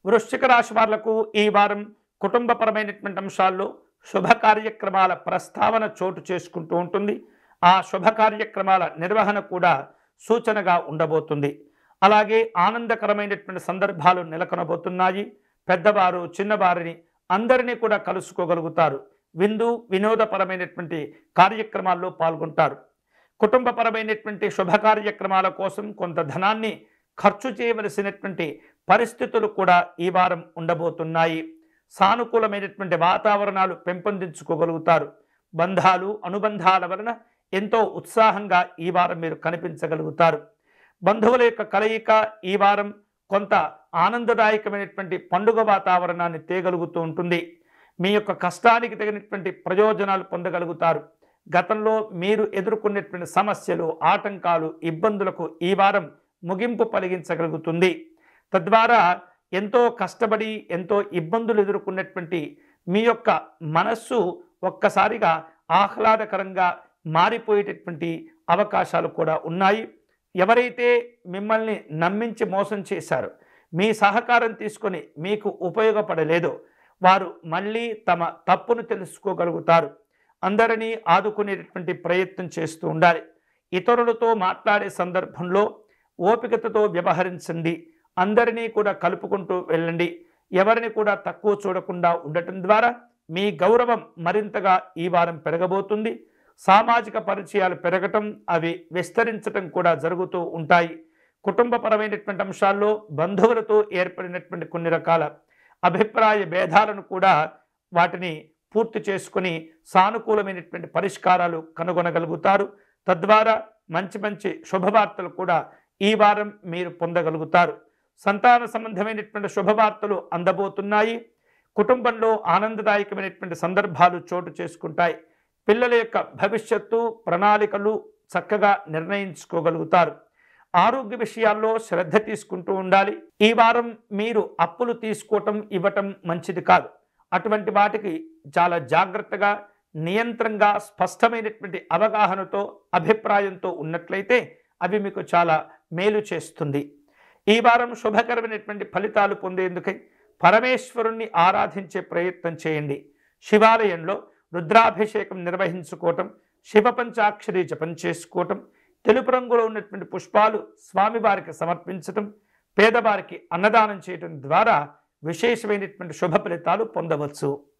వృశ్చిక రాశి వాళ్లకు ఈ వారం కుటుంబపరమైనటువంటి అంశాల్లో శుభ కార్యక్రమాల ప్రస్తావన చోటు చేసుకుంటూ ఉంటుంది. ఆ శుభ కార్యక్రమాల నిర్వహణ కూడా సూచనగా ఉండబోతుంది. అలాగే ఆనందకరమైనటువంటి సందర్భాలు నెలకొనబోతున్నాయి. పెద్దవారు చిన్నవారిని అందరినీ కూడా కలుసుకోగలుగుతారు. విందు వినోదపరమైనటువంటి కార్యక్రమాల్లో పాల్గొంటారు. కుటుంబపరమైనటువంటి శుభ కార్యక్రమాల కోసం కొంత ధనాన్ని ఖర్చు చేయవలసినటువంటి పరిస్థితులు కూడా ఈ వారం ఉండబోతున్నాయి. సానుకూలమైనటువంటి వాతావరణాలు పెంపొందించుకోగలుగుతారు. బంధాలు అనుబంధాల వలన ఎంతో ఉత్సాహంగా ఈ వారం మీరు కనిపించగలుగుతారు. బంధువుల యొక్క కలయిక ఈ వారం కొంత ఆనందదాయకమైనటువంటి పండుగ వాతావరణాన్ని తేగలుగుతూ ఉంటుంది. మీ యొక్క కష్టానికి తగినటువంటి ప్రయోజనాలు పొందగలుగుతారు. గతంలో మీరు ఎదుర్కొన్నటువంటి సమస్యలు, ఆటంకాలు, ఇబ్బందులకు ఈ వారం ముగింపు పలిగించగలుగుతుంది. తద్వారా ఎంతో కష్టపడి ఎంతో ఇబ్బందులు ఎదుర్కొన్నటువంటి మీ యొక్క మనస్సు ఒక్కసారిగా ఆహ్లాదకరంగా మారిపోయేటటువంటి అవకాశాలు కూడా ఉన్నాయి. ఎవరైతే మిమ్మల్ని నమ్మించి మోసం చేశారో, మీ సహకారం తీసుకొని మీకు ఉపయోగపడలేదో వారు మళ్ళీ తమ తప్పును తెలుసుకోగలుగుతారు. అందరినీ ఆదుకునేటటువంటి ప్రయత్నం చేస్తూ ఉండాలి. ఇతరులతో మాట్లాడే సందర్భంలో ఓపికతో వ్యవహరించండి. అందరినీ కూడా కలుపుకుంటూ వెళ్ళండి. ఎవరిని కూడా తక్కువ చూడకుండా ఉండటం ద్వారా మీ గౌరవం మరింతగా ఈ వారం పెరగబోతుంది. సామాజిక పరిచయాలు పెరగటం, అవి విస్తరించటం కూడా జరుగుతూ ఉంటాయి. కుటుంబపరమైనటువంటి అంశాల్లో బంధువులతో ఏర్పడినటువంటి కొన్ని రకాల అభిప్రాయ భేదాలను కూడా వాటిని పూర్తి చేసుకుని సానుకూలమైనటువంటి పరిష్కారాలు కనుగొనగలుగుతారు. తద్వారా మంచి మంచి శుభవార్తలు కూడా ఈ వారం మీరు పొందగలుగుతారు. సంతాన సంబంధమైనటువంటి శుభవార్తలు అందబోతున్నాయి. కుటుంబంలో ఆనందదాయకమైనటువంటి సందర్భాలు చోటు చేసుకుంటాయి. పిల్లల యొక్క భవిష్యత్తు ప్రణాళికలు చక్కగా నిర్ణయించుకోగలుగుతారు. ఆరోగ్య విషయాల్లో శ్రద్ధ తీసుకుంటూ ఉండాలి. ఈ వారం మీరు అప్పులు తీసుకోవటం ఇవ్వటం మంచిది కాదు. అటువంటి వాటికి చాలా జాగ్రత్తగా, నియంత్రణగా, స్పష్టమైనటువంటి అవగాహనతో, అభిప్రాయంతో ఉన్నట్లయితే అవి మీకు చాలా మేలు చేస్తుంది. ఈ వారం శుభకరమైనటువంటి ఫలితాలు పొందేందుకై పరమేశ్వరుణ్ణి ఆరాధించే ప్రయత్నం చేయండి. శివాలయంలో రుద్రాభిషేకం నిర్వహించుకోవటం, శివ పంచాక్షరి జపం చేసుకోవటం, తెలుపు రంగులో ఉన్నటువంటి పుష్పాలు స్వామివారికి సమర్పించటం, పేదవారికి అన్నదానం చేయటం ద్వారా విశేషమైనటువంటి శుభ ఫలితాలు పొందవచ్చు.